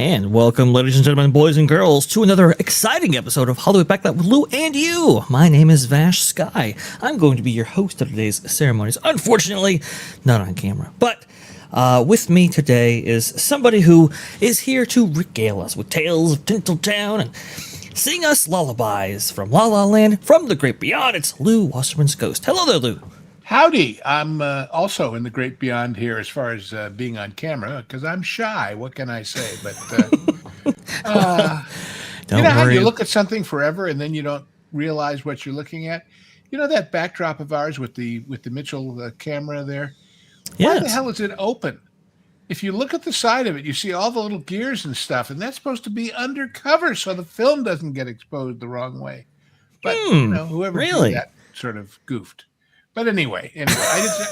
And welcome, ladies and gentlemen, boys and girls, to another exciting episode of Hollywood Backlot with Lou and you. My name is VashSky. I'm going to be your host of today's ceremonies. Unfortunately, not on camera. But with me today is somebody who is here to regale us with tales of Tinseltown and sing us lullabies from La La Land, from the great beyond. It's Lew Wasserman's Ghost. Hello there, Lew. Howdy. I'm also in the great beyond here as far as being on camera because I'm shy. What can I say? But you know how you look at something forever and then you don't realize what you're looking at? You know that backdrop of ours with the Mitchell camera there? Why the hell is it open? If you look at the side of it, you see all the little gears and stuff, and that's supposed to be undercover so the film doesn't get exposed the wrong way. But you know, whoever did that sort of goofed. But anyway,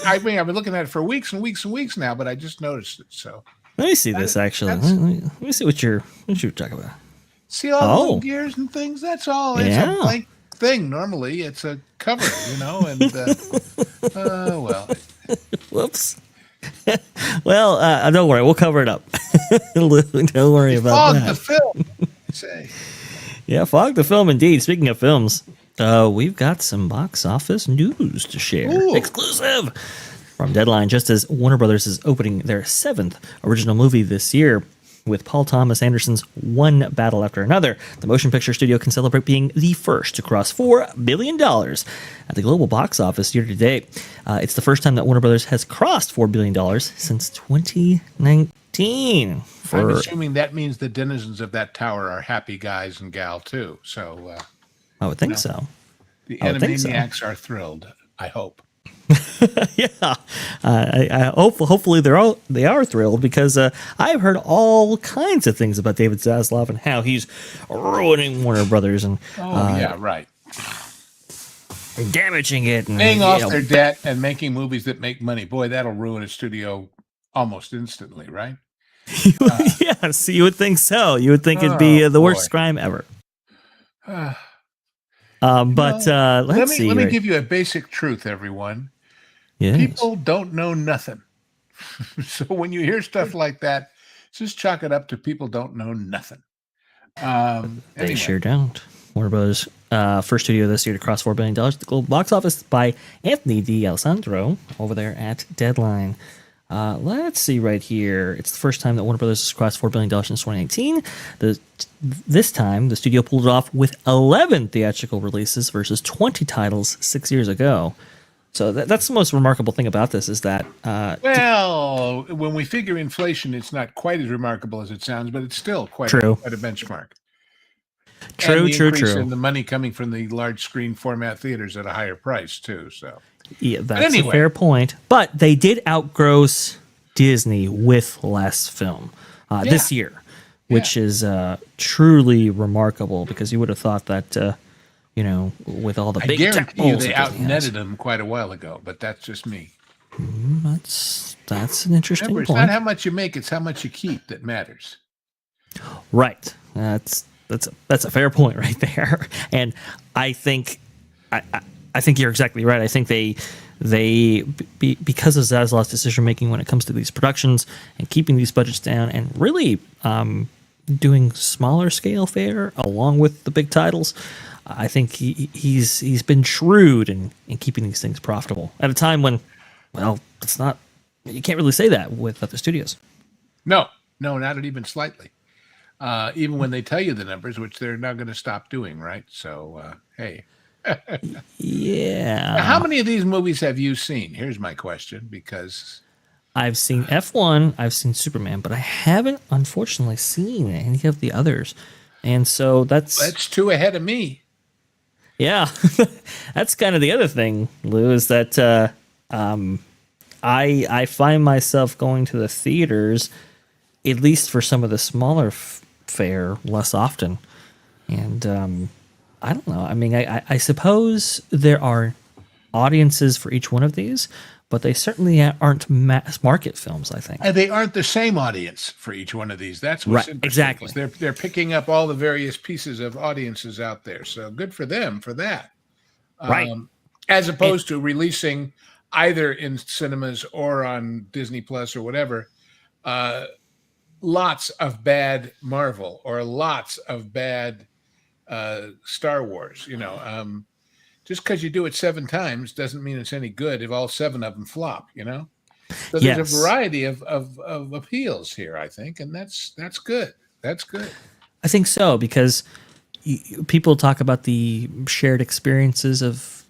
I've been looking at it for weeks and weeks and weeks now, but I just noticed it. So let me see this actually. Let me see what you're talking about. See all the little gears and things? That's all. It's a blank thing. Normally, it's a cover, you know. And well, whoops. Well, don't worry, we'll cover it up. Don't worry about that. Fog the film. Say. Yeah, fog the film indeed. Speaking of films. We've got some box office news to share. Ooh. Exclusive from Deadline, just as Warner Brothers is opening their 7th original movie this year with Paul Thomas Anderson's One Battle After Another. The motion picture studio can celebrate being the first to cross $4 billion at the global box office year to date. It's the first time that Warner Brothers has crossed $4 billion since 2019. I'm assuming that means the denizens of that tower are happy guys and gal too. So I would think so. The Animaniacs are thrilled, I hope. Yeah, I hope. Hopefully, they are thrilled because I've heard all kinds of things about David Zaslav and how he's ruining Warner Brothers and right, damaging it, and paying off their debt and making movies that make money. Boy, that'll ruin a studio almost instantly, right? Yes, you would think so. You would think it'd be the worst crime ever. Let's see. Let me give you a basic truth, everyone. Yes. People don't know nothing. So when you hear stuff like that, just chalk it up to people don't know nothing. They sure don't. Warner Bros. First studio this year to cross $4 billion at the global box office by Anthony D'Alessandro over there at Deadline. Let's see right here. It's the first time that Warner Brothers has crossed $4 billion since 2018. This time, the studio pulled it off with 11 theatrical releases versus 20 titles 6 years ago. So that's the most remarkable thing about this is that... when we figure inflation, it's not quite as remarkable as it sounds, but it's still quite a benchmark. True. And the money coming from the large screen format theaters at a higher price, too. So... Yeah, that's a fair point. But they did outgross Disney with less film this year, which is truly remarkable because you would have thought that, with all the big tech balls, they outnetted them quite a while ago, but that's just me. That's an interesting point. It's not how much you make, it's how much you keep that matters. Right. That's a fair point right there. And I think... I think you're exactly right. I think they because of Zaslav's decision making when it comes to these productions and keeping these budgets down and really doing smaller scale fare along with the big titles, I think he's been shrewd in keeping these things profitable at a time when, it's not. You can't really say that with other studios. No, not even slightly. Even when they tell you the numbers, which they're not going to stop doing, right? So hey. Yeah. Now, how many of these movies have you seen? Here's my question, because I've seen F1, I've seen Superman, but I haven't, unfortunately, seen any of the others, and so that's 2 ahead of me. Yeah, that's kind of the other thing, Lou, is that I find myself going to the theaters, at least for some of the smaller fare, less often, and I don't know. I mean, I suppose there are audiences for each one of these, but they certainly aren't mass market films, I think. And they aren't the same audience for each one of these. That's what's interesting. Exactly. They're picking up all the various pieces of audiences out there. So good for them for that. Right. As opposed to releasing either in cinemas or on Disney Plus or whatever, lots of bad Marvel or lots of bad Star Wars. Just because you do it 7 times doesn't mean it's any good if all 7 of them flop. So there's a variety of appeals here, I think, and that's good. That's good. I think so, because people talk about the shared experiences of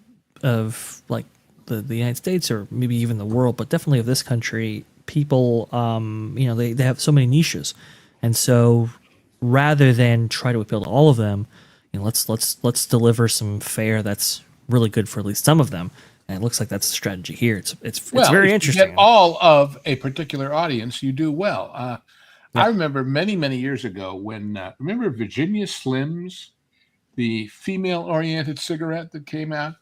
like the United States, or maybe even the world, but definitely of this country. People, they have so many niches, and so rather than try to appeal to all of them, let's deliver some fare that's really good for at least some of them. And it looks like that's the strategy here. It's very interesting. You get all of a particular audience, you do well. I remember many years ago when remember Virginia Slims, the female-oriented cigarette that came out.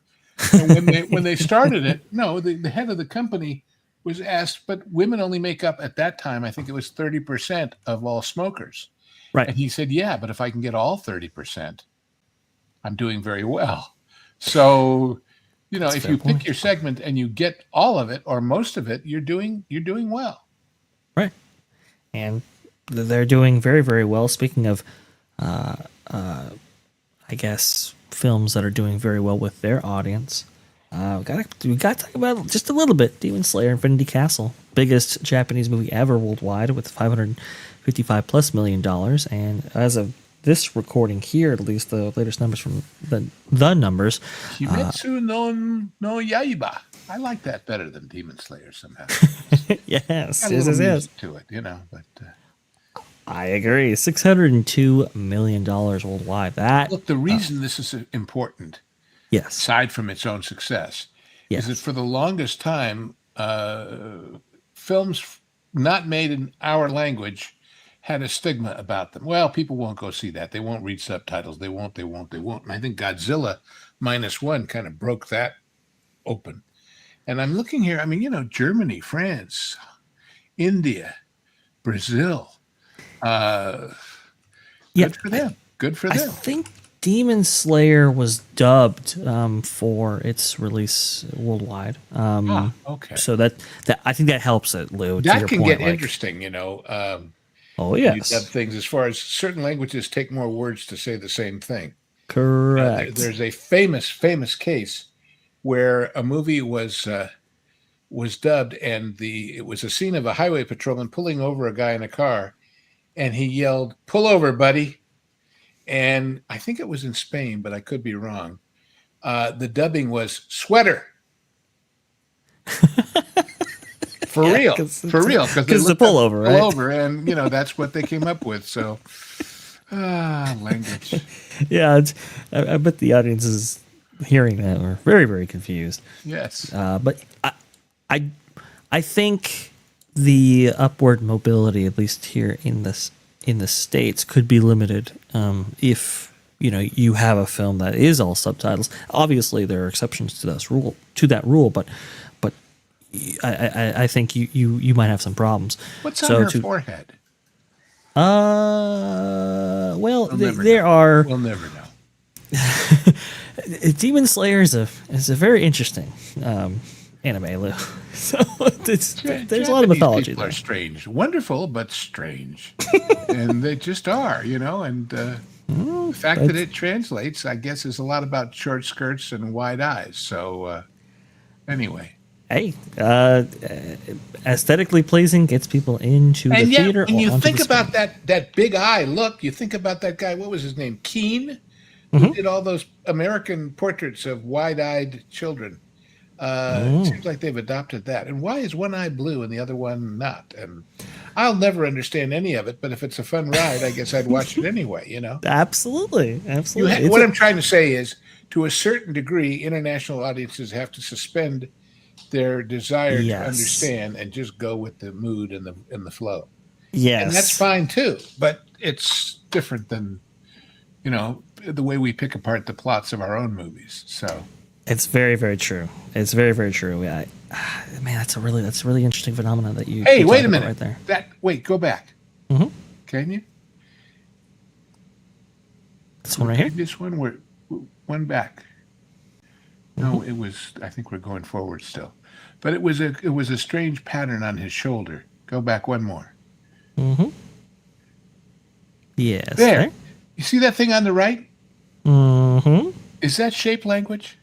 And when they started it, the head of the company was asked, but women only make up at that time, I think it was 30% of all smokers. Right. And he said, yeah, but if I can get all 30%, I'm doing very well. So, if you pick your segment and you get all of it or most of it, you're doing well. Right. And they're doing very, very well. Speaking of, I guess, films that are doing very well with their audience, we got to talk about just a little bit. Demon Slayer: Infinity Castle, biggest Japanese movie ever worldwide, with $555+ million. And as of this recording here, at least the latest numbers from the numbers, Kimetsu no Yaiba. I like that better than Demon Slayer somehow. yes, to it, but. I agree. $602 million worldwide. Look, the reason this is important, aside from its own success, is that for the longest time, films not made in our language had a stigma about them. Well, people won't go see that. They won't read subtitles. They won't. And I think Godzilla -1 kind of broke that open. And I'm looking here. I mean, Germany, France, India, Brazil. Good for them. Good for them. I think Demon Slayer was dubbed for its release worldwide. Okay. So that I think that helps it, Lou. That can get interesting, Oh yes. You dub things as far as certain languages take more words to say the same thing. Correct. There's a famous case where a movie was dubbed, and it was a scene of a highway patrolman pulling over a guy in a car. And he yelled, "Pull over, buddy." And I think it was in Spain, but I could be wrong. The dubbing was "sweater." For real. Because the pullover, right? Pullover, and, that's what they came up with. So, language. Yeah, I bet the audience is hearing that are very, very confused. Yes. But I think the upward mobility, at least here in the States, could be limited if you have a film that is all subtitles. Obviously, there are exceptions to that rule, but I think you might have some problems. What's on her forehead? We'll never know. Demon Slayer is a very interesting anime, Lou. So there's a lot of mythology people there. Are strange, wonderful, but strange, and they just are, And the fact that it translates, I guess, is a lot about short skirts and wide eyes. So, anyway. Hey, aesthetically pleasing gets people into the theater. And you think about that big eye look. You think about that guy. What was his name? Keane, who did all those American portraits of wide-eyed children. It seems like they've adopted that. And why is one eye blue and the other one not? And I'll never understand any of it, but if it's a fun ride, I guess I'd watch it anyway, Absolutely. What I'm trying to say is, to a certain degree, international audiences have to suspend their desire to understand and just go with the mood and the flow. Yes. And that's fine too, but it's different than, the way we pick apart the plots of our own movies. So it's very, very true. It's very, very true. Man, that's a really interesting phenomenon that you. Hey, wait a minute. Right there. Go back. Mm-hmm. Can you? This one right here. This one, one back. No, it was. I think we're going forward still, but it was a strange pattern on his shoulder. Go back one more. Mm-hmm. Yes. There. You see that thing on the right? Mm-hmm. Is that shape language?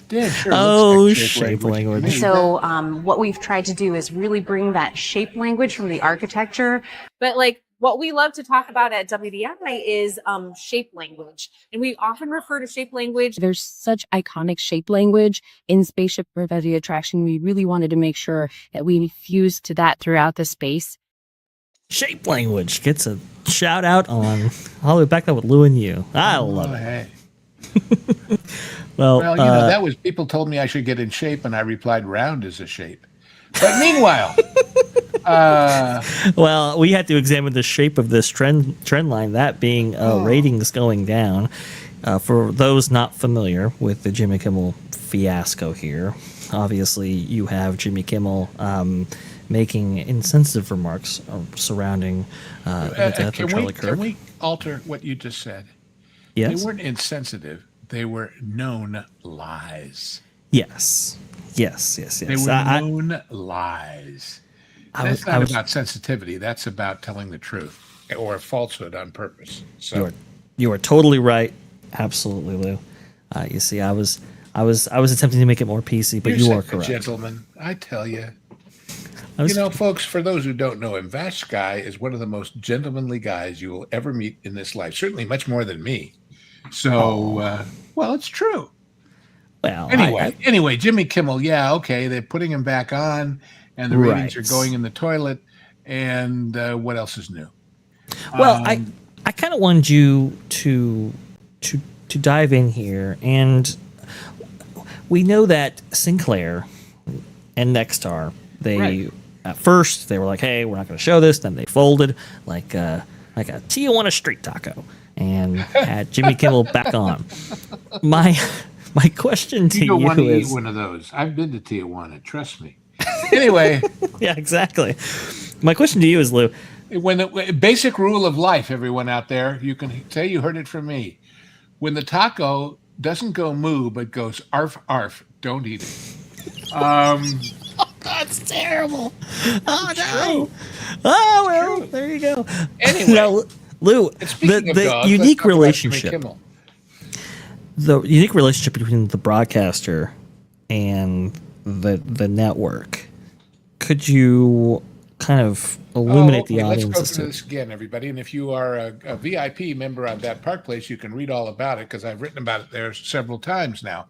Damn sure Oh, looks like shape language. So what we've tried to do is really bring that shape language from the architecture. But like what we love to talk about at WDI is shape language. And we often refer to shape language. There's such iconic shape language in Spaceship Revetti Attraction. We really wanted to make sure that we fused to that throughout the space. Shape language gets a shout out on all the way back up with Lou and you. I love it. Hey. Well, you know, that was people told me I should get in shape, and I replied, round is a shape. But meanwhile, well, we had to examine the shape of this trend line, that being ratings going down. For those not familiar with the Jimmy Kimmel fiasco here, obviously you have Jimmy Kimmel making insensitive remarks surrounding the death of Charlie Kirk. Can we alter what you just said? Yes. They weren't insensitive. They were known lies. Yes. They were known lies. That's not about sensitivity. That's about telling the truth or falsehood on purpose. So you are totally right. Absolutely, Lou. You see, I was attempting to make it more PC, but you are correct. Gentlemen, I tell you. You know, folks, for those who don't know him, VashSky is one of the most gentlemanly guys you will ever meet in this life. Certainly much more than me. So, well, it's true. Well, anyway, Jimmy Kimmel, yeah, okay, they're putting him back on, and the ratings are going in the toilet. And what else is new? Well, I kind of wanted you to dive in here, and we know that Sinclair and Nexstar, at first they were like, "Hey, we're not going to show this." Then they folded like a Tijuana street taco and had Jimmy Kimmel back on. My question to you want to is, eat one of those. I've been to Tijuana, trust me. Anyway, yeah, exactly. My question to you is, Lou, when the basic rule of life, everyone out there, you can say you heard it from me. When the taco doesn't go moo but goes arf arf, don't eat it. That's terrible. Oh, it's no. True. Oh, well, there you go. Anyway, now, Lou, the unique relationship. The unique relationship between the broadcaster and the network. Could you kind of illuminate the audience? Let's go through this again, everybody. And if you are a VIP member of that Park Place, you can read all about it because I've written about it there several times now.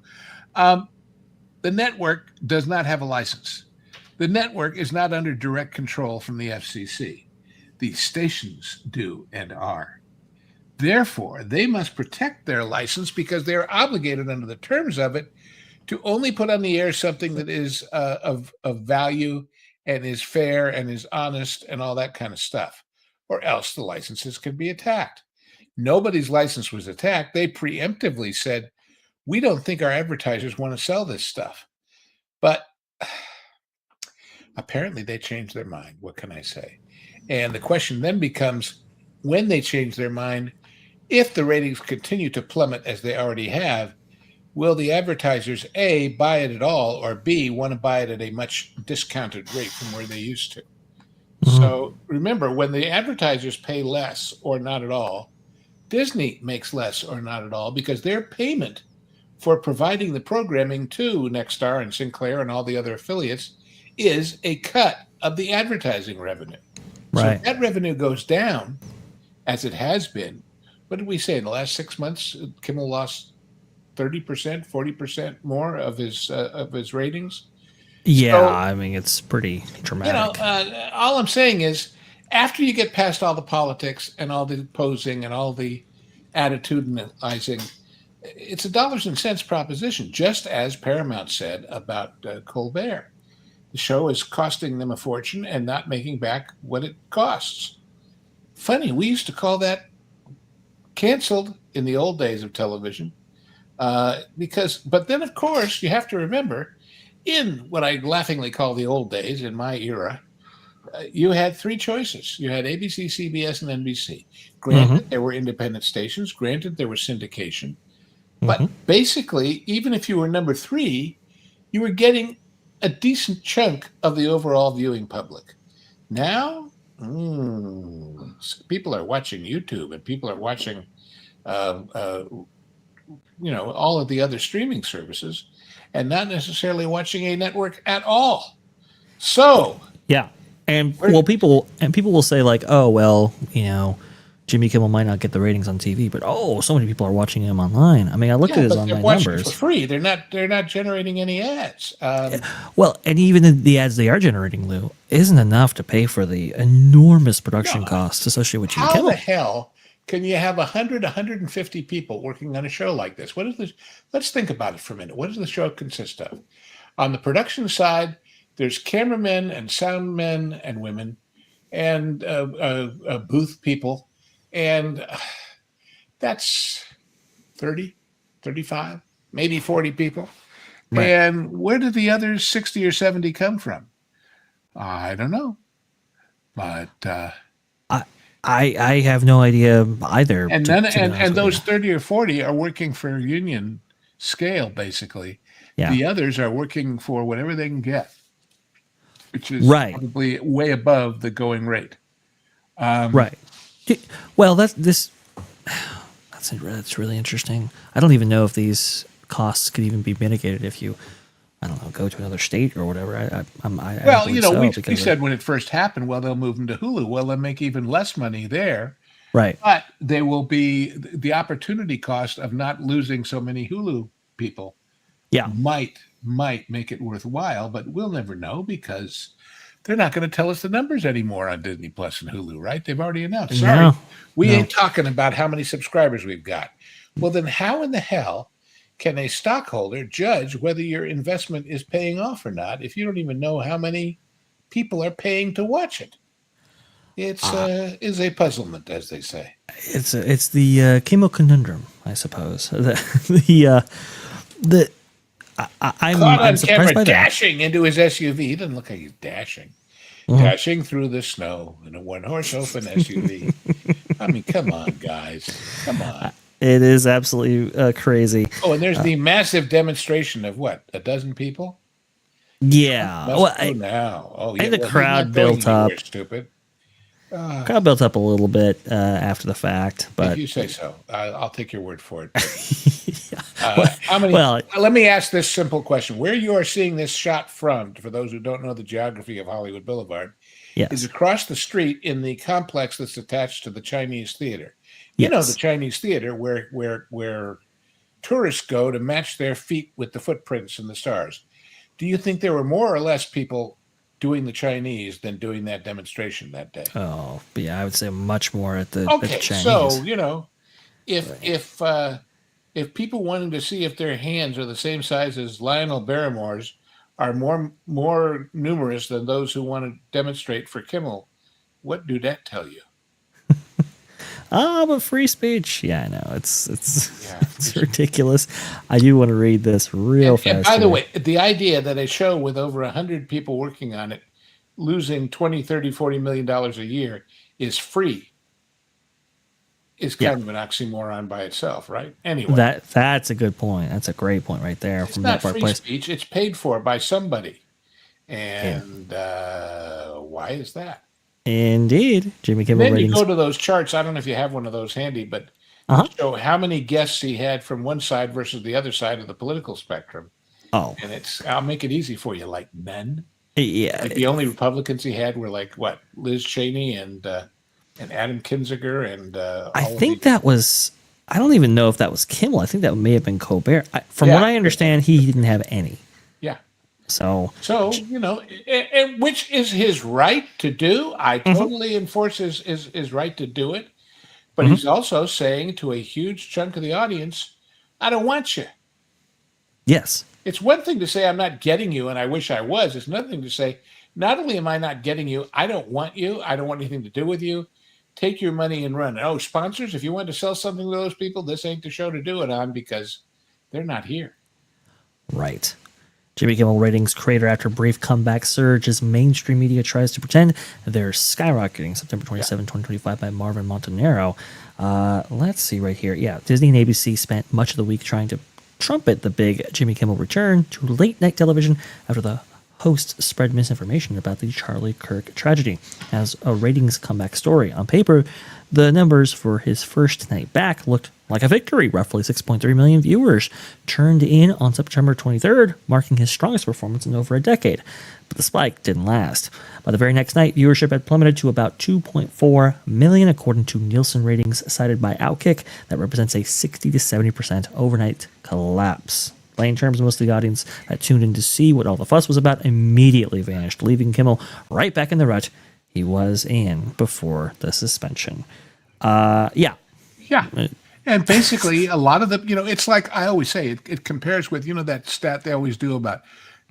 The network does not have a license. The network is not under direct control from the FCC. The stations do and are. Therefore, they must protect their license because they are obligated under the terms of it to only put on the air something that is of value and is fair and is honest and all that kind of stuff, or else the licenses could be attacked. Nobody's license was attacked. They preemptively said, we don't think our advertisers want to sell this stuff. But apparently they changed their mind. What can I say? And the question then becomes, when they change their mind, if the ratings continue to plummet as they already have, will the advertisers, A, buy it at all, or B, want to buy it at a much discounted rate from where they used to? Mm-hmm. So remember, when the advertisers pay less or not at all, Disney makes less or not at all because their payment for providing the programming to Nexstar and Sinclair and all the other affiliates is a cut of the advertising revenue. Right. So if that revenue goes down, as it has been, what did we say in the last 6 months? Kimmel lost 30%, 40% more of his ratings. Yeah, so, I mean, it's pretty dramatic. All I'm saying is, after you get past all the politics and all the posing and all the attitudinalizing, it's a dollars and cents proposition, just as Paramount said about Colbert. The show is costing them a fortune and not making back what it costs. Funny, we used to call that canceled in the old days of television. But then, of course, you have to remember, in what I laughingly call the old days, in my era, you had three choices. You had ABC, CBS, and NBC. Granted, there were independent stations. Granted, there was syndication. But basically, even if you were number three, you were getting a decent chunk of the overall viewing public. Now, People are watching YouTube, and people are watching, uh, uh, all of the other streaming services, and not necessarily watching a network at all. So, Yeah. And where, people will say like, oh well, Jimmy Kimmel might not get the ratings on TV, but so many people are watching him online. I mean, I looked at his but they're online watching numbers. for free. They're not generating any ads. Well, and even the ads they are generating, Lou, isn't enough to pay for the enormous production costs associated with Jimmy How Kimmel. the hell can you have 100, 150 people working on a show like this? Let's think about it for a minute. What does the show consist of? On the production side, there's cameramen and sound men and women and booth people. And that's 30, 35, maybe 40 people. Right. And where did the other 60 or 70 come from? I don't know. But I have no idea either. And those 30 or 40 are working for union scale, basically. Yeah. The others are working for whatever they can get, which is probably way above the going rate. Right. Well, that's really interesting. I don't even know if these costs could even be mitigated if you, I don't know, go to another state or whatever. We said when it first happened, well, they'll move them to Hulu. Well, they'll make even less money there. Right. But they will be the opportunity cost of not losing so many Hulu people. Yeah. Might make it worthwhile, but we'll never know because they're not going to tell us the numbers anymore on Disney Plus and Hulu, right? They've already announced. Sorry, we ain't talking about how many subscribers we've got. Well, then how in the hell can a stockholder judge whether your investment is paying off or not if you don't even know how many people are paying to watch it? It's is a puzzlement, as they say. It's the Kimmel conundrum, I suppose. I'm caught on surprised camera by dashing into his SUV. He doesn't look like he's dashing. Dashing through the snow in a one-horse open SUV. I mean, come on, guys. Come on. It is absolutely crazy. Oh, and there's the massive demonstration of what? A dozen people? Yeah. The crowd built up. Stupid. Crowd built up a little bit after the fact, but if you say so, I'll take your word for it. Let me ask this simple question: where you are seeing this shot from, for those who don't know the geography of Hollywood Boulevard, is across the street in the complex that's attached to the Chinese Theater. You know, the Chinese Theater where tourists go to match their feet with the footprints and the stars. Do you think there were more or less people doing the Chinese than doing that demonstration that day? Oh, yeah, I would say much more at the Chinese. So if people wanting to see if their hands are the same size as Lionel Barrymore's are more numerous than those who want to demonstrate for Kimmel, what do that tell you? But free speech. Yeah, I know. It's ridiculous. I do want to read this real fast. And by the way, the idea that a show with over 100 people working on it, losing $20, $30, $40 million a year is free is kind of an oxymoron by itself, right? Anyway. That's a good point. That's a great point right there. It's not free speech. It's paid for by somebody. And why is that? Indeed, Jimmy Kimmel. Then you go to those charts. I don't know if you have one of those handy, but show how many guests he had from one side versus the other side of the political spectrum. Oh, and I'll make it easy for you. Like none. Yeah. Like the only Republicans he had were like what? Liz Cheney and Adam Kinzinger and. I think that was. I don't even know if that was Kimmel. I think that may have been Colbert. From what I understand, he didn't have any. Yeah. So and which is his right to do. I totally enforce his right to do it. But he's also saying to a huge chunk of the audience, I don't want you. Yes. It's one thing to say, I'm not getting you, and I wish I was. It's another thing to say, not only am I not getting you, I don't want you. I don't want anything to do with you. Take your money and run. Oh, sponsors, if you want to sell something to those people, this ain't the show to do it on because they're not here. Right. Jimmy Kimmel ratings crater after brief comeback surge as mainstream media tries to pretend they're skyrocketing. September 27, 2025 by Marvin Montanaro. Let's see right here. Yeah, Disney and ABC spent much of the week trying to trumpet the big Jimmy Kimmel return to late-night television after the hosts spread misinformation about the Charlie Kirk tragedy as a ratings comeback story. On paper, the numbers for his first night back looked like a victory. Roughly 6.3 million viewers turned in on September 23rd, marking his strongest performance in over a decade. But the spike didn't last. By the very next night, viewership had plummeted to about 2.4 million, according to Nielsen ratings cited by Outkick. That represents a 60 to 70% overnight collapse. Plain terms, most of the audience that tuned in to see what all the fuss was about immediately vanished, leaving Kimmel right back in the rut he was in before the suspension. Yeah. And basically, a lot of the, it's like I always say, it compares with, that stat they always do about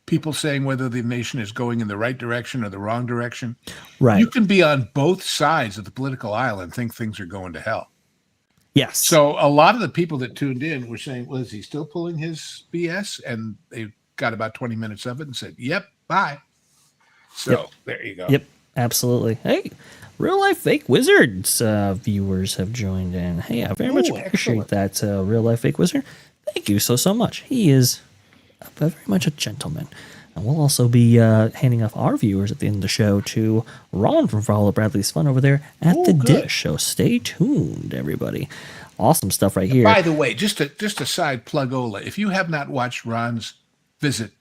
people saying whether the nation is going in the right direction or the wrong direction. Right. You can be on both sides of the political aisle and think things are going to hell. Yes. So a lot of the people that tuned in were saying, well, is he still pulling his BS? And they got about 20 minutes of it and said, yep, bye. So There you go. Yep, absolutely. Hey, Real Life Fake Wizards viewers have joined in. Hey, I very much appreciate that, Real Life Fake Wizard. Thank you so much. He is very much a gentleman. And we'll also be handing off our viewers at the end of the show to Ron from Follow Bradley's Fun over there at the Dish. So stay tuned, everybody. Awesome stuff right here. By the way, just a side plug-ola. If you have not watched Ron's visit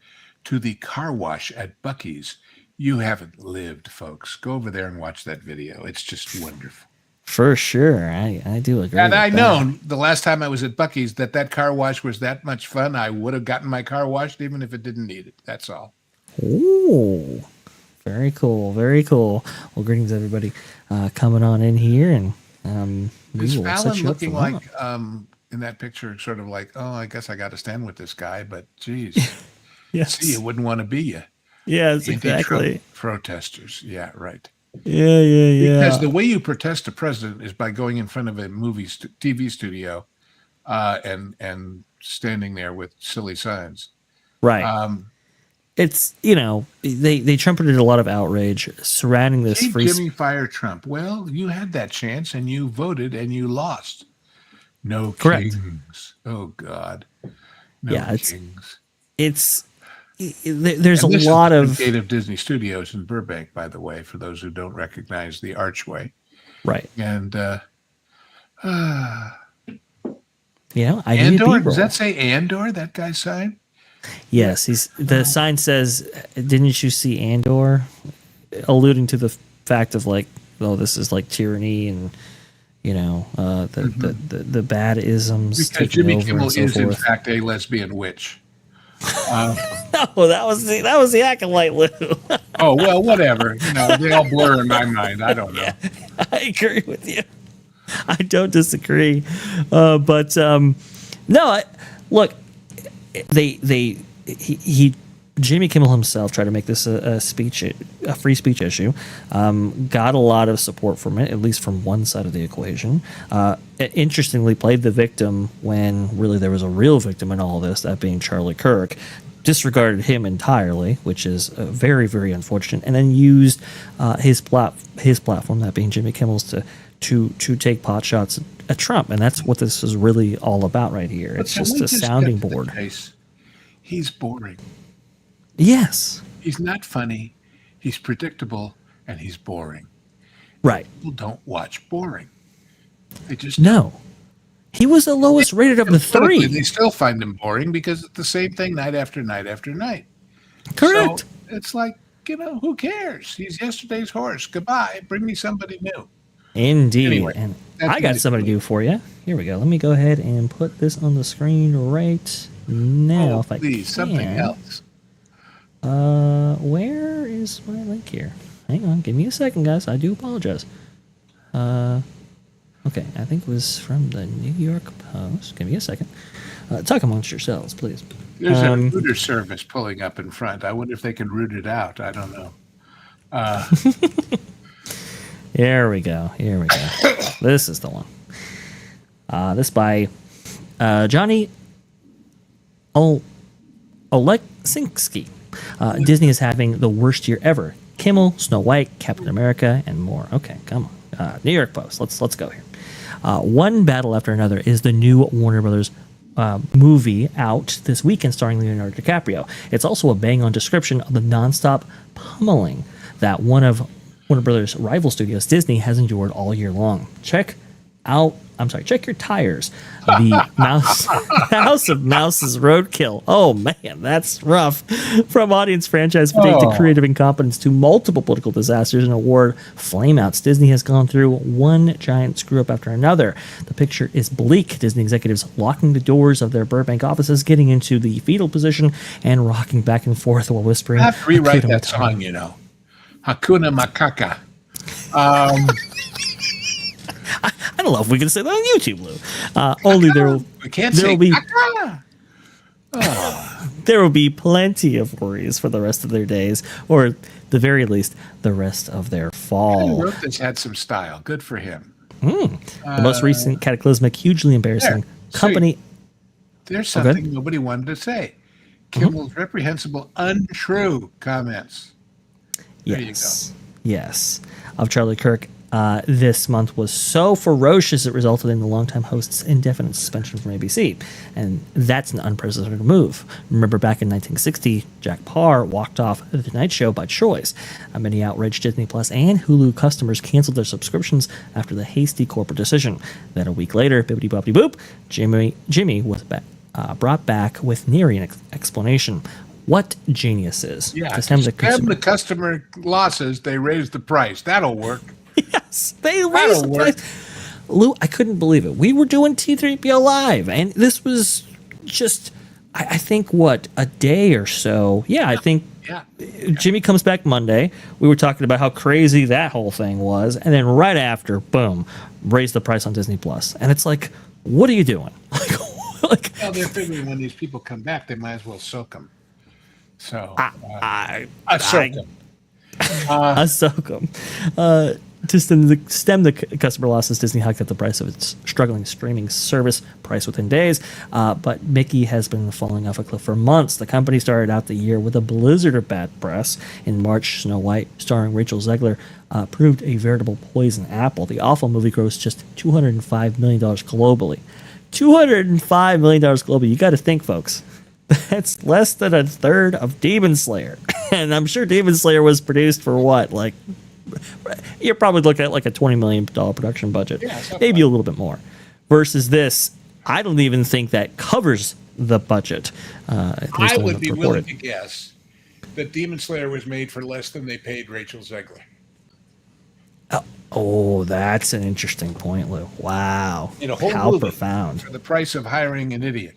to the car wash at Buc-ee's, you haven't lived, folks. Go over there and watch that video. It's just wonderful. For sure. I do agree. And I know the last time I was at Buc-ee's that car wash was that much fun. I would have gotten my car washed even if it didn't need it. That's all. Ooh. Very cool. Very cool. Well, greetings, everybody. Coming on in here. And is Fallon looking like, in that picture, sort of like, oh, I guess I got to stand with this guy. But, geez. Yes. See, you wouldn't want to be you. Yes, exactly. Protesters. Yeah, right. Yeah. Because the way you protest a president is by going in front of a TV studio and standing there with silly signs. Right. It's, they trumpeted a lot of outrage surrounding this Jimmy fire Trump. Well, you had that chance and you voted and you lost. No kings. Oh, God. No kings. There's a lot of gate of Disney Studios in Burbank, by the way, for those who don't recognize the archway. Right. And Andor, does that say Andor, that guy's sign? Yes, the sign says, didn't you see Andor? Alluding to the fact of like, oh, this is like tyranny and the bad isms. Because Jimmy Kimmel is in fact a lesbian witch. No, that was the acolyte Lou. Oh, well, whatever. They all blur in my mind. I don't know. Yeah, I agree with you. I don't disagree. Look, Jimmy Kimmel himself tried to make this a free speech issue. Got a lot of support from it, at least from one side of the equation. Interestingly, played the victim when really there was a real victim in all of this, that being Charlie Kirk. Disregarded him entirely, which is very, very unfortunate, and then used his platform, that being Jimmy Kimmel's, to take pot shots at Trump, and that's what this is really all about right here. It's just a sounding board. He's boring. Yes. He's not funny. He's predictable, and he's boring. Right. People don't watch boring. They just no. He was the lowest rated of the three. They still find him boring because it's the same thing night after night after night. Correct. So it's like, who cares? He's yesterday's horse. Goodbye. Bring me somebody new. Indeed. Anyway, and I got somebody new for you. Here we go. Let me go ahead and put this on the screen right now. If I can. Something else. Where is my link here? Hang on. Give me a second, guys. I do apologize. Okay, I think it was from the New York Post. Give me a second. Talk amongst yourselves, please. There's a router service pulling up in front. I wonder if they can root it out. I don't know. Here we go. This is the one. This by Johnny Oleksinsky. Disney is having the worst year ever. Kimmel, Snow White, Captain America, and more. Okay, come on. New York Post. Let's go here. One battle after another is the new Warner Brothers movie out this weekend starring Leonardo DiCaprio. It's also a bang-on description of the nonstop pummeling that one of Warner Brothers' rival studios, Disney, has endured all year long. Check your tires. The House of Mouse's Roadkill. Oh man, that's rough. From audience franchise fatigue to creative incompetence to multiple political disasters and award flameouts, Disney has gone through one giant screw up after another. The picture is bleak. Disney executives locking the doors of their Burbank offices, getting into the fetal position, and rocking back and forth while whispering. I have to rewrite that song, Hakuna Makaka. I don't know if we can say that on YouTube, Lou. Only there will be plenty of worries for the rest of their days, or at the very least, the rest of their fall. Who wrote this had some style. Good for him. The most recent cataclysmic, hugely embarrassing company. There's something nobody wanted to say. Kimmel's reprehensible, untrue comments. There you go. Yes. Of Charlie Kirk. This month was so ferocious it resulted in the longtime host's indefinite suspension from ABC. And that's an unprecedented move. Remember back in 1960, Jack Paar walked off The Tonight Show by choice. Many outraged Disney Plus and Hulu customers canceled their subscriptions after the hasty corporate decision. Then a week later, bibbidi boppity boop, Jimmy was brought back with nary an explanation. What genius is. Yeah, to stem the customer losses, they raised the price. That'll work. Yes, they raised the price. Lou, I couldn't believe it. We were doing T3PO live, and this was just, I think, a day or so. Yeah, I think Jimmy comes back Monday. We were talking about how crazy that whole thing was, and then right after, boom, raised the price on Disney Plus. And it's like, what are you doing? Well, they're figuring when these people come back, they might as well soak them. So, soak them. Soak them. To stem the customer losses, Disney hiked up the price of its struggling streaming service price within days. But Mickey has been falling off a cliff for months. The company started out the year with a blizzard of bad press. In March, Snow White, starring Rachel Zegler, proved a veritable poison apple. The awful movie grossed just $205 million globally. $205 million globally. You got to think, folks. That's less than a third of Demon Slayer. And I'm sure Demon Slayer was produced for what? You're probably looking at a $20 million production budget. Maybe a little bit more. Versus this, I don't even think that covers the budget. I would be willing to guess that Demon Slayer was made for less than they paid Rachel Zegler. Oh, that's an interesting point, Lou. Wow. How profound. For the price of hiring an idiot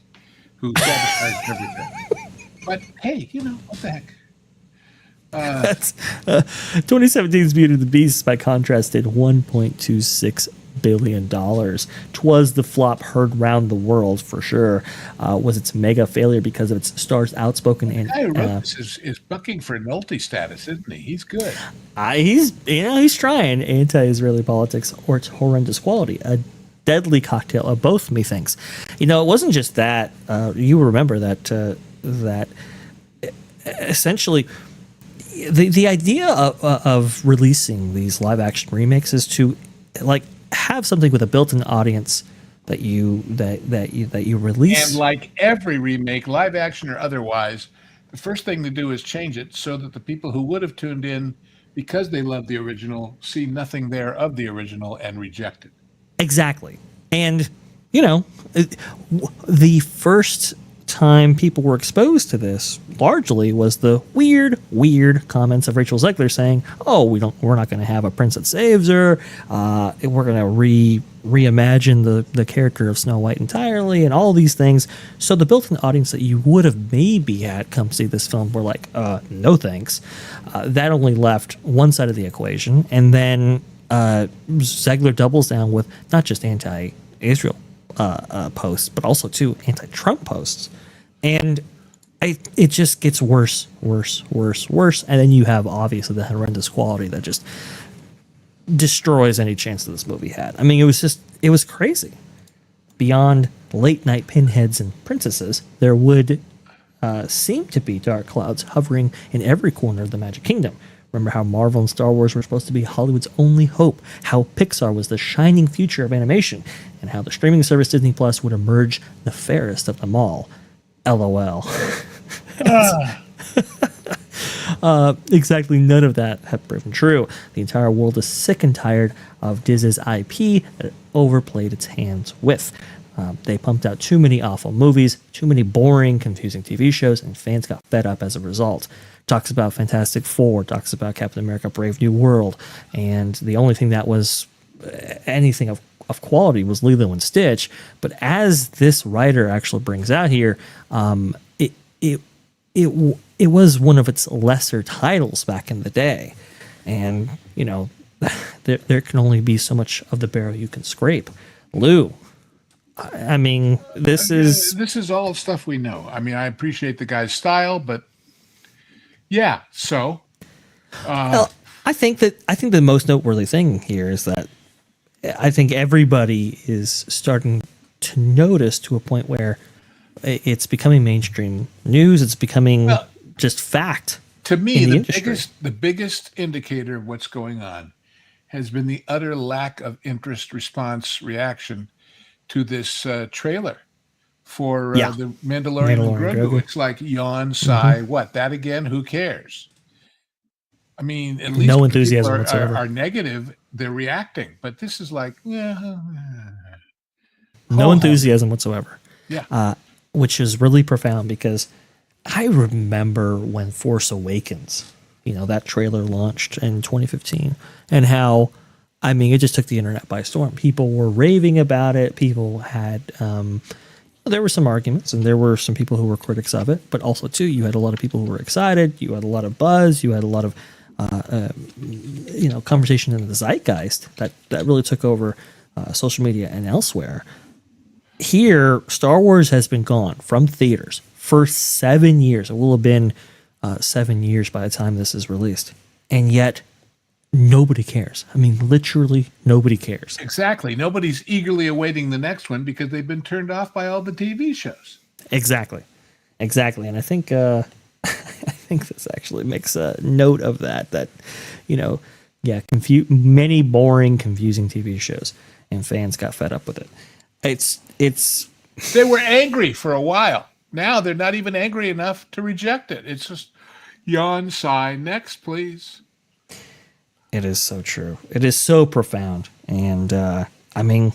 who sabotaged everything. But hey, what the heck? That's 2017's Beauty and the Beast, by contrast, did $1.26 billion. 'Twas the flop heard round the world for sure. Was its mega failure because of its star's outspoken and the guy who wrote this is bucking for Nolte status, isn't he? He's good. He's trying anti-Israeli politics or its horrendous quality. A deadly cocktail of both, methinks. It wasn't just that. You remember that essentially the idea of releasing these live action remakes is to have something with a built-in audience that you release. And like every remake, live action or otherwise, the first thing to do is change it so that the people who would have tuned in because they love the original see nothing there of the original and reject it. Exactly. And, the first time people were exposed to this largely was the weird comments of Rachel Zegler saying, we're not going to have a prince that saves her. We're going to reimagine the character of Snow White entirely and all these things. So the built-in audience that you would have maybe had come see this film were like, no thanks. That only left one side of the equation. And then Zegler doubles down with not just anti-Israel posts, but also too anti-Trump posts, and it just gets worse. And then you have obviously the horrendous quality that just destroys any chance that this movie had. I mean, it was crazy. Beyond late night pinheads and princesses, there would seem to be dark clouds hovering in every corner of the Magic Kingdom. Remember how Marvel and Star Wars were supposed to be Hollywood's only hope, how Pixar was the shining future of animation, and how the streaming service Disney Plus would emerge the fairest of them all. LOL. Exactly none of that have proven true. The entire world is sick and tired of Disney's IP that it overplayed its hands with. They pumped out too many awful movies, too many boring, confusing TV shows, and fans got fed up as a result. Talks about Fantastic Four, talks about Captain America Brave New World, and the only thing that was anything of quality was Lilo and Stitch. But as this writer actually brings out here, it was one of its lesser titles back in the day. And, you know, there can only be so much of the barrel you can scrape. Lou, I mean, this is all stuff we know. I mean, I appreciate the guy's style, but yeah. So, well, I think the most noteworthy thing here is that I think everybody is starting to notice to a point where it's becoming mainstream news. It's becoming just fact. To me, the biggest indicator of what's going on has been the utter lack of interest, response, reaction to this trailer for the Mandalorian and Grogu. It's like yawn, sigh, what? That again? Who cares? I mean, at least no enthusiasm whatsoever. Are negative. They're reacting, but this is like, no enthusiasm whatsoever. Yeah, which is really profound because I remember when Force Awakens, you know, that trailer launched in 2015, and how, I mean, it just took the internet by storm. People were raving about it. People had, there were some arguments, and there were some people who were critics of it, but also too, you had a lot of people who were excited. You had a lot of buzz. You had a lot of, conversation in the zeitgeist that really took over social media and elsewhere. Here, Star Wars has been gone from theaters for 7 years. It will have been 7 years by the time this is released. And yet, nobody cares. I mean, literally nobody cares. Exactly. Nobody's eagerly awaiting the next one because they've been turned off by all the TV shows. Exactly. And I think I think this actually makes a note of that, you know, many boring, confusing TV shows, and fans got fed up with it. They were angry for a while. Now they're not even angry enough to reject it. It's just yawn, sigh, next, please. It is so true. It is so profound. And I mean,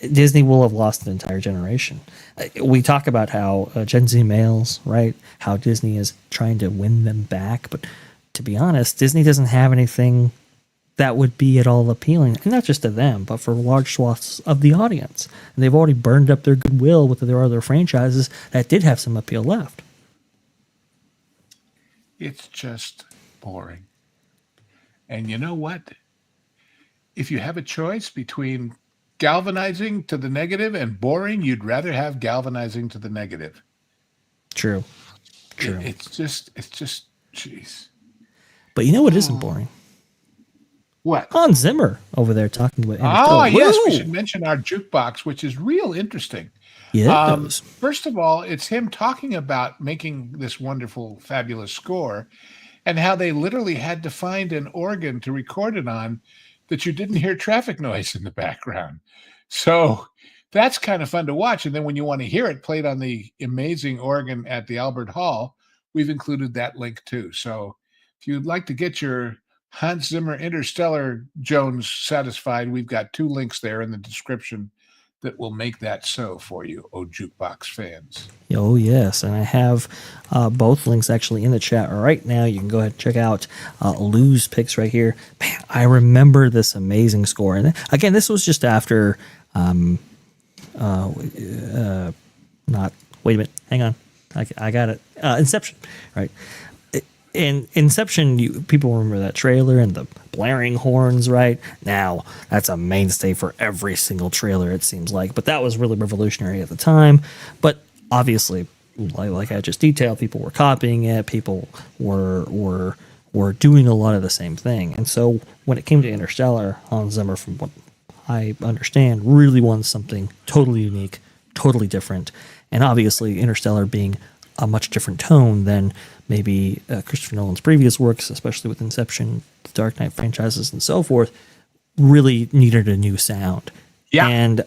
Disney will have lost an entire generation. We talk about how Gen Z males, right? How Disney is trying to win them back. But to be honest, Disney doesn't have anything that would be at all appealing, and not just to them, but for large swaths of the audience. And they've already burned up their goodwill with their other franchises that did have some appeal left. It's just boring. And you know what? If you have a choice between galvanizing to the negative and boring, you'd rather have galvanizing to the negative. True. It's just, jeez. But you know what isn't boring? What? Hans Zimmer over there talking about Interstellar. Oh, yes, we should mention our jukebox, which is real interesting. Yeah. First of all, it's him talking about making this wonderful, fabulous score and how they literally had to find an organ to record it on that you didn't hear traffic noise in the background. So that's kind of fun to watch. And then when you want to hear it played on the amazing organ at the Albert Hall, we've included that link too. So if you'd like to get your Hans Zimmer Interstellar Jones satisfied, we've got 2 links there in the description that will make that so for you, Jukebox fans. Oh, yes. And I have both links actually in the chat right now. You can go ahead and check out LEW'S picks right here. Man, I remember this amazing score. And again, this was just after wait a minute. Hang on. I got it. Inception, right? In Inception, people remember that trailer and the blaring horns, right? Now, that's a mainstay for every single trailer, it seems like. But that was really revolutionary at the time. But obviously, like I just detailed, people were copying it. People were doing a lot of the same thing. And so when it came to Interstellar, Hans Zimmer, from what I understand, really wanted something totally unique, totally different. And obviously, Interstellar being a much different tone than maybe Christopher Nolan's previous works, especially with Inception, the Dark Knight franchises, and so forth, really needed a new sound. Yeah. And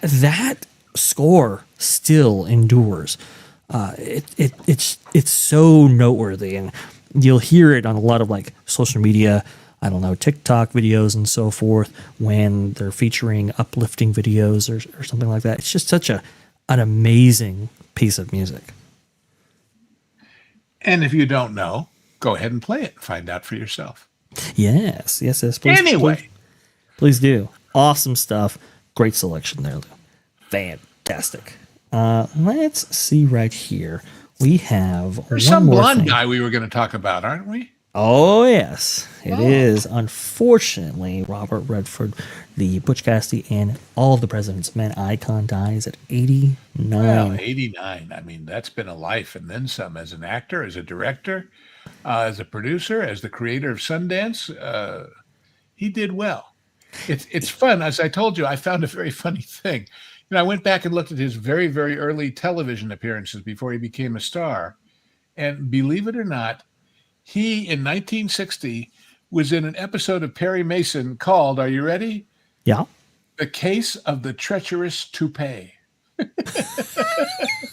that score still endures. It's so noteworthy, and you'll hear it on a lot of like social media, I don't know, TikTok videos and so forth, when they're featuring uplifting videos or something like that. It's just such an amazing piece of music. And if you don't know, go ahead and play it and find out for yourself. Yes. Please, Anyway. please do. Awesome stuff. Great selection there, Lou. Fantastic. Let's see right here. We have There's one some more blonde thing. guy we were going to talk about, aren't we? Oh, yes, it is. Unfortunately, Robert Redford, the Butch Cassidy and All of the President's Men icon, dies at 89. Well, 89. I mean, that's been a life and then some as an actor, as a director, as a producer, as the creator of Sundance. He did well. It's fun. As I told you, I found a very funny thing. I went back and looked at his very, very early television appearances before he became a star. And believe it or not, he, in 1960, was in an episode of Perry Mason called, are you ready? Yeah. The Case of the Treacherous Toupee.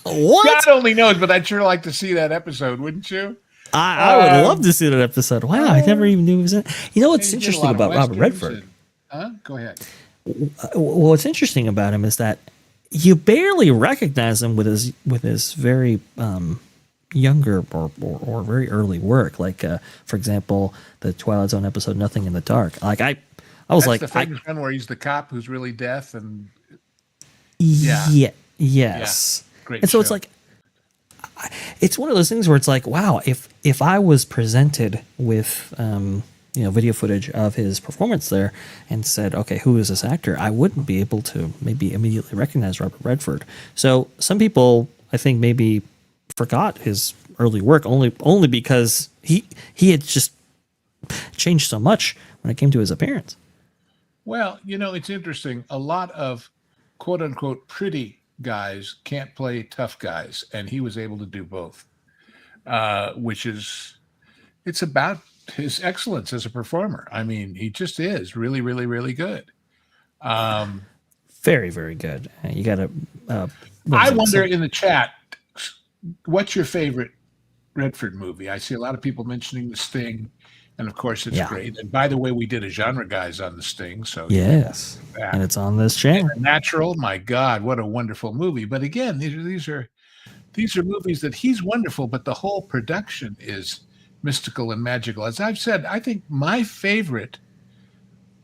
What? God only knows, but I'd sure like to see that episode, wouldn't you? I would love to see that episode. Wow, I never even knew he was in. You know what's interesting about Robert Redford? Go ahead. Well, what's interesting about him is that you barely recognize him with his very younger or very early work. Like, for example, the Twilight Zone episode "Nothing in the Dark." Like I was That's like, the famous one where he's the cop who's really deaf and yes. Yeah. Great And so show. it's like, it's one of those things where it's like, wow, if I was presented with video footage of his performance there and said, okay, who is this actor? I wouldn't be able to maybe immediately recognize Robert Redford. So some people, I think, maybe forgot his early work only because he had just changed so much when it came to his appearance. Well, it's interesting. A lot of quote unquote pretty guys can't play tough guys, and he was able to do both, it's about his excellence as a performer. I mean, he just is really, really, really good. Very, very good. You got to. I wonder in the chat, what's your favorite Redford movie? I see a lot of people mentioning The Sting, and of course it's great. And by the way, we did a Genre Guys on The Sting, so yes, and it's on this channel. And Natural, my God, what a wonderful movie! But again, these are movies that he's wonderful, but the whole production is mystical and magical. As I've said, I think my favorite,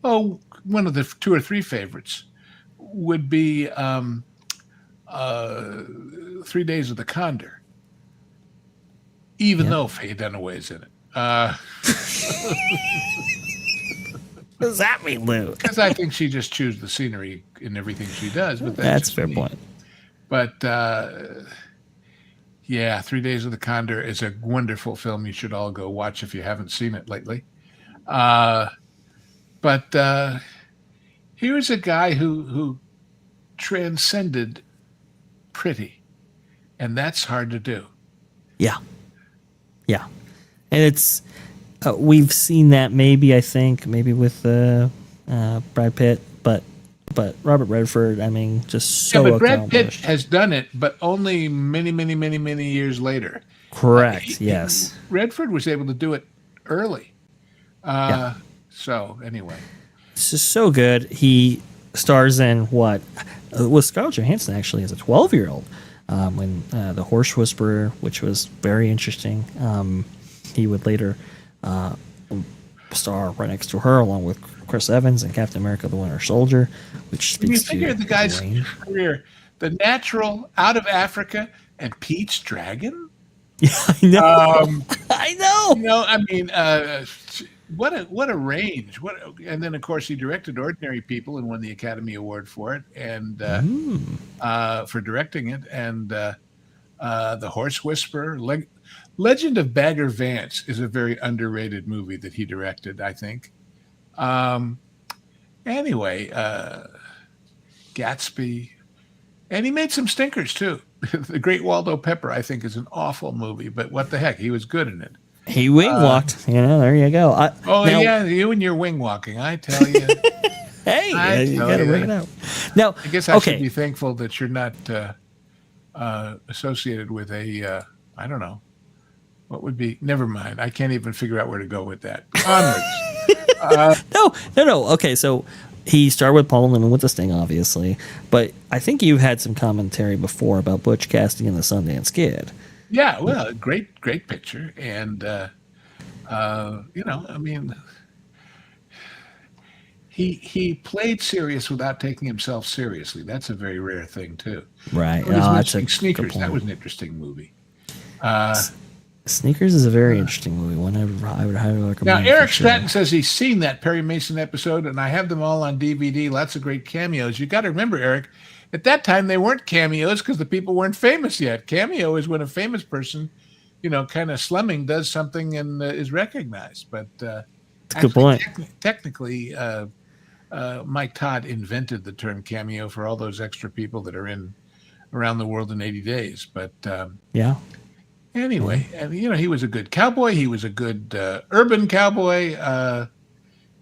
one of the two or three favorites, would be 3 Days of the Condor, even though Faye Dunaway's in it. What does that mean, Lou? Because I think she just chews the scenery in everything she does. But that's a fair point. But 3 Days of the Condor is a wonderful film. You should all go watch if you haven't seen it lately. But here's a guy who transcended pretty, and that's hard to do. Yeah. And it's we've seen that maybe with Brad Pitt, but Robert Redford, I mean, just so but Brad Pitt accomplished. has done it, but only many, many, many, many years later. Correct. Yes. Redford was able to do it early. So anyway, it's just so good. He stars in what was Scarlett Johansson actually as a 12-year-old when The Horse Whisperer, which was very interesting. He would later star right next to her, along with Chris Evans and Captain America: The Winter Soldier, which speaks you figure to the guy's range. career, The Natural, Out of Africa, and Pete's Dragon. Yeah, I know. I know. I mean, what a range! And then of course he directed Ordinary People and won the Academy Award for it, and for directing it, and The Horse Whisperer. Legend of Bagger Vance is a very underrated movie that he directed, I think. Anyway, Gatsby, and he made some stinkers too. The Great Waldo Pepper, I think, is an awful movie, but what the heck? He was good in it. He wing walked. There you go. Yeah, you and your wing walking, I tell you. Hey, you got to bring it out. Now, I guess I should be thankful that you're not associated with a, I don't know, what would be, never mind. I can't even figure out where to go with that. Onwards. No. Okay, so he started with Paul Newman with The Sting, obviously, but I think you had some commentary before about Butch Cassidy and the Sundance Kid. Yeah, well, great picture. And, he played serious without taking himself seriously. That's a very rare thing, too. Right. That's Sneakers. That was an interesting movie. Sneakers is a very interesting movie. One I would highly recommend. Now, Eric Stratton says he's seen that Perry Mason episode, and I have them all on DVD. Lots of great cameos. You got to remember, Eric, at that time they weren't cameos because the people weren't famous yet. Cameo is when a famous person, kind of slumming, does something and is recognized. But that's a good point. Technically, Mike Todd invented the term cameo for all those extra people that are in Around the World in 80 Days. But anyway, and he was a good cowboy. He was a good urban cowboy.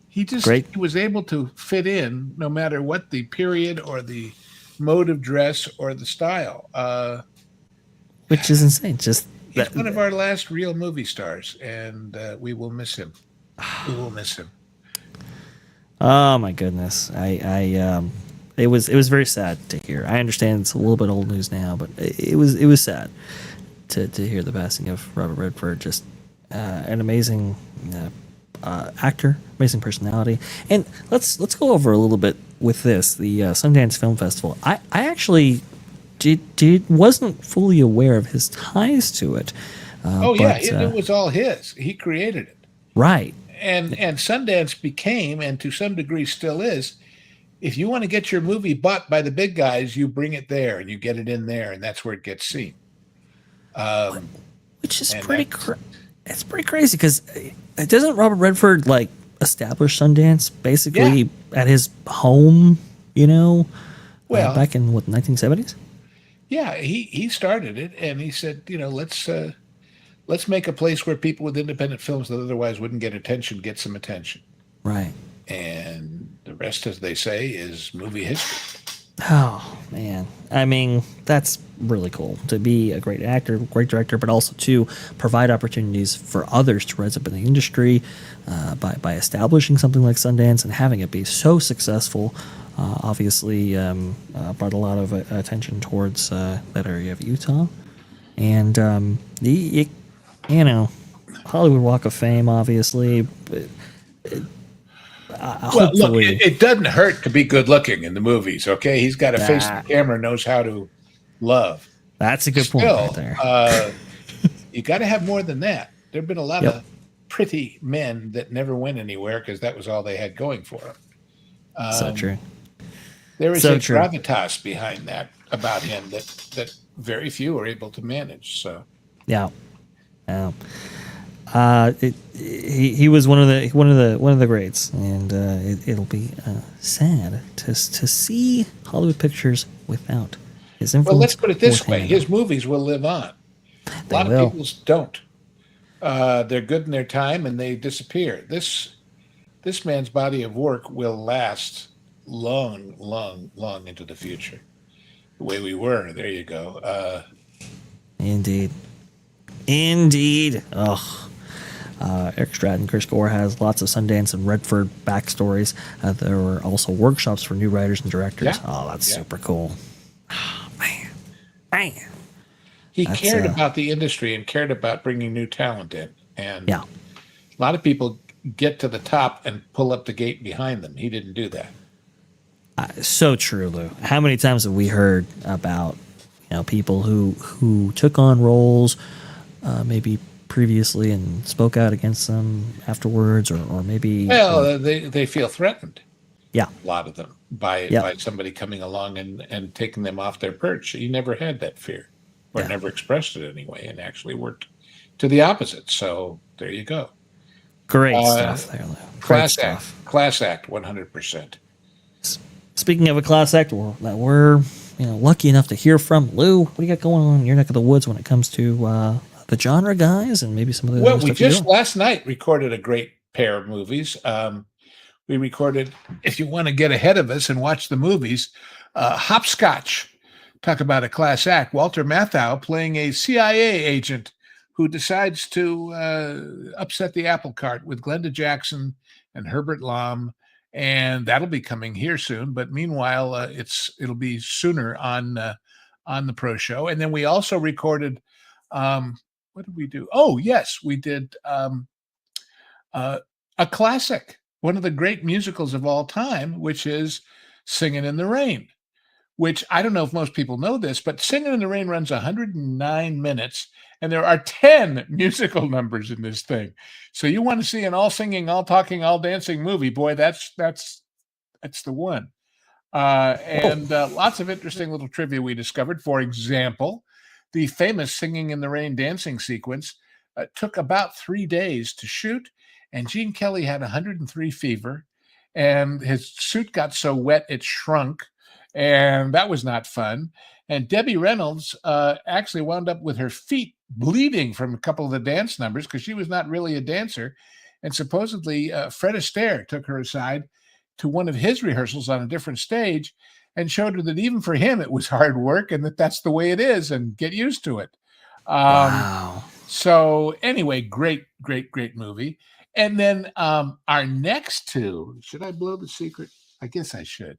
He was able to fit in no matter what the period or the mode of dress or the style. Which is insane. He's one of our last real movie stars, and we will miss him. We will miss him. Oh my goodness! It was very sad to hear. I understand it's a little bit old news now, but it was sad to hear the passing of Robert Redford. Just an amazing actor, amazing personality. And let's go over a little bit with this, the Sundance Film Festival. I actually wasn't fully aware of his ties to it. It was all his. He created it. Right. And Sundance became, and to some degree still is, if you want to get your movie bought by the big guys, you bring it there and you get it in there, and that's where it gets seen. Which is it's pretty crazy because doesn't Robert Redford establish Sundance basically at his home? Back in what, 1970s? Yeah, he started it, and he said, let's make a place where people with independent films that otherwise wouldn't get attention get some attention. Right. And the rest, as they say, is movie history. Oh, man. I mean, that's really cool to be a great actor, great director, but also to provide opportunities for others to rise up in the industry by establishing something like Sundance and having it be so successful. Obviously, brought a lot of attention towards that area of Utah. And, Hollywood Walk of Fame, obviously. But look, it doesn't hurt to be good looking in the movies, okay? He's got a face the camera, knows how to love. That's a good point right there. You got to have more than that. There have been a lot of pretty men that never went anywhere because that was all they had going for them. So true. There is a gravitas behind that about him that very few are able to manage. So yeah. He was one of the greats, and it'll be sad to see Hollywood pictures without his influence. Well, let's put it this way: his movies will live on. A lot of people's don't. They're good in their time, and they disappear. This man's body of work will last long, long, long into the future. The way we were. There you go. Indeed. Ugh. Eric Stratton, Chris Gore has lots of Sundance and Redford backstories. There were also workshops for new writers and directors. Yeah. Oh, that's super cool. Oh, man. He cared about the industry and cared about bringing new talent in. And a lot of people get to the top and pull up the gate behind them. He didn't do that. So true, Lou. How many times have we heard about people who took on roles maybe previously and spoke out against them afterwards, or maybe they feel threatened. Yeah, a lot of them by somebody coming along and taking them off their perch. He never had that fear, or never expressed it anyway, and actually worked to the opposite. So there you go. Great stuff there, Lou. Class act, 100%. Speaking of a class act, we're lucky enough to hear from. Lou, what do you got going on in your neck of the woods when it comes to the genre guys and maybe some of the Well, other we stuff you're just doing? last night recorded a great pair of movies. We recorded, if you want to get ahead of us and watch the movies, Hopscotch. Talk about a class act. Walter Matthau playing a CIA agent who decides to upset the apple cart with Glenda Jackson and Herbert Lom, and that'll be coming here soon. But meanwhile, it'll be sooner on the Pro Show. And then we also recorded. What did we do? Oh, yes, we did a classic, one of the great musicals of all time, which is Singin' in the Rain, which I don't know if most people know this, but Singin' in the Rain runs 109 minutes, and there are 10 musical numbers in this thing. So you want to see an all singing, all talking, all dancing movie, boy, that's the one. And lots of interesting little trivia we discovered. For example, the famous Singing in the Rain dancing sequence took about 3 days to shoot, and Gene Kelly had 103 fever, and his suit got so wet it shrunk, and that was not fun. And Debbie Reynolds actually wound up with her feet bleeding from a couple of the dance numbers because she was not really a dancer. And supposedly Fred Astaire took her aside to one of his rehearsals on a different stage and showed her that even for him it was hard work and that's the way it is and get used to it. Wow. So anyway, great movie. And then our next two, should I blow the secret? I guess I should.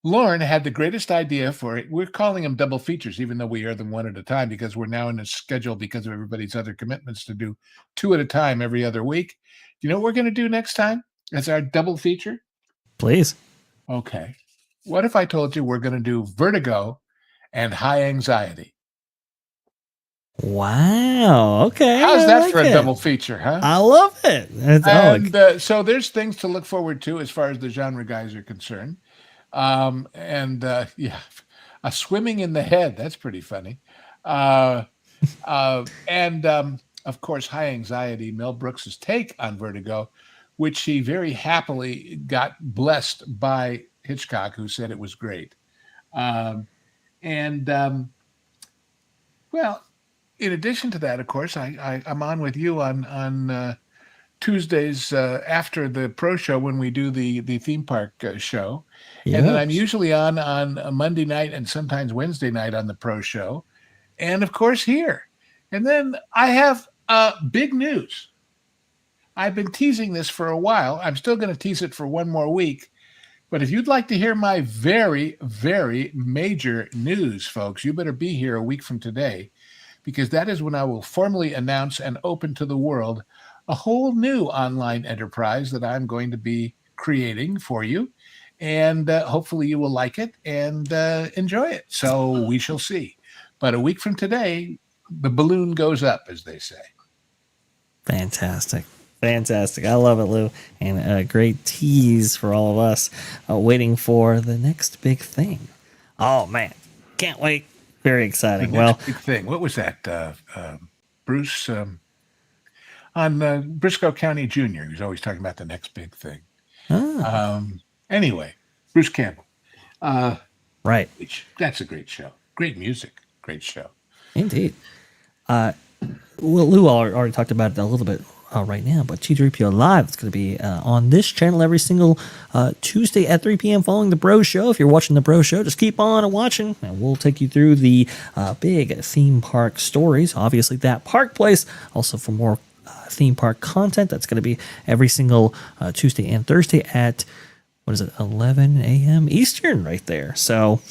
Lauren had the greatest idea for it. We're calling them double features, even though we air them one at a time because we're now in a schedule because of everybody's other commitments to do 2 at a time every other week. Do you know what we're going to do next time as our double feature? Please. Okay. What if I told you we're going to do Vertigo and High Anxiety? Wow. Okay. How's that for it. a double feature, huh? I love it. And so there's things to look forward to as far as the genre guys are concerned. Yeah, a swimming in the head. That's pretty funny. Of course, High Anxiety, Mel Brooks's take on Vertigo, which he very happily got blessed by Hitchcock, who said it was great. Well, in addition to that, of course, I'm on with you on Tuesdays after the Pro Show when we do the theme park show. Yes. And then I'm usually on a Monday night and sometimes Wednesday night on the Pro Show. And of course here. And then I have big news. I've been teasing this for a while. I'm still going to tease it for one more week. But if you'd like to hear my very, very major news, folks, you better be here a week from today, because that is when I will formally announce and open to the world a whole new online enterprise that I'm going to be creating for you. And hopefully you will like it and enjoy it. So we shall see. But a week from today, the balloon goes up, as they say. Fantastic. I love it, Lou. And a great tease for all of us waiting for the next big thing. Oh, man. Can't wait. Very exciting. Big thing. What was that? Bruce on Briscoe County Jr. He was always talking about the next big thing. Anyway, Bruce Campbell. Right. That's a great show. Great music. Great show. Indeed. Well, Lou already talked about it a little bit right now, but T3PO Live is going to be on this channel every single Tuesday at 3 p.m. following the Bro Show. If you're watching the Bro Show, just keep on watching, and we'll take you through the big theme park stories. Obviously, that Park Place. Also, for more theme park content, that's going to be every single Tuesday and Thursday at 11 a.m. Eastern right there. So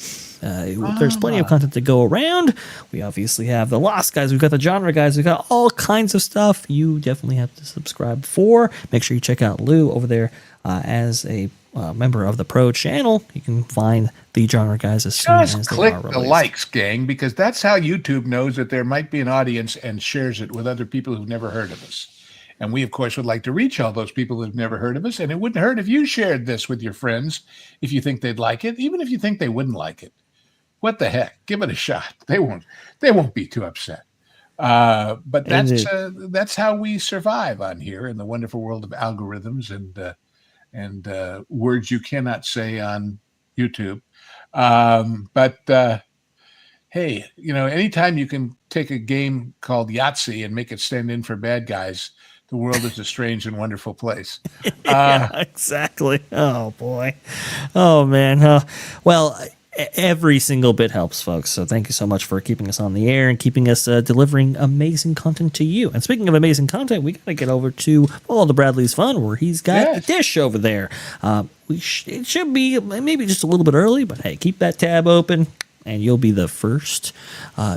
there's plenty of content to go around. We obviously have the Lost guys. We've got the genre guys. We've got all kinds of stuff you definitely have to subscribe for. Make sure you check out Lou over there as a member of the Pro channel. You can find the genre guys as soon as they are released. Just click the likes, gang, because that's how YouTube knows that there might be an audience and shares it with other people who've never heard of us. And we, of course, would like to reach all those people who've never heard of us. And it wouldn't hurt if you shared this with your friends if you think they'd like it, even if you think they wouldn't like it. What the heck? Give it a shot. They won't be too upset. But that's how we survive on here in the wonderful world of algorithms and words you cannot say on YouTube. But hey, anytime you can take a game called Yahtzee and make it stand in for bad guys, the world is a strange and wonderful place. Yeah, exactly. Oh boy. Oh man. Well, every single bit helps, folks. So thank you so much for keeping us on the air and keeping us delivering amazing content to you. And speaking of amazing content, we got to get over to All the Bradley's Fun, where he's got a dish over there. It should be maybe just a little bit early, but hey, keep that tab open, and you'll be the first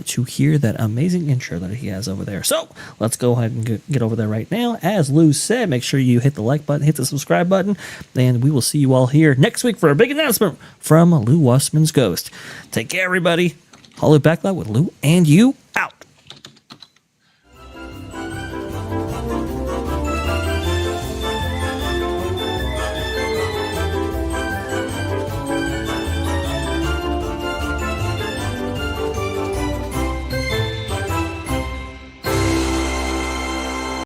to hear that amazing intro that he has over there. So let's go ahead and get over there right now. As Lou said, make sure you hit the like button, hit the subscribe button, and we will see you all here next week for a big announcement from Lew Wasserman's Ghost. Take care, everybody. Hollywood Backlot with Lou and you out.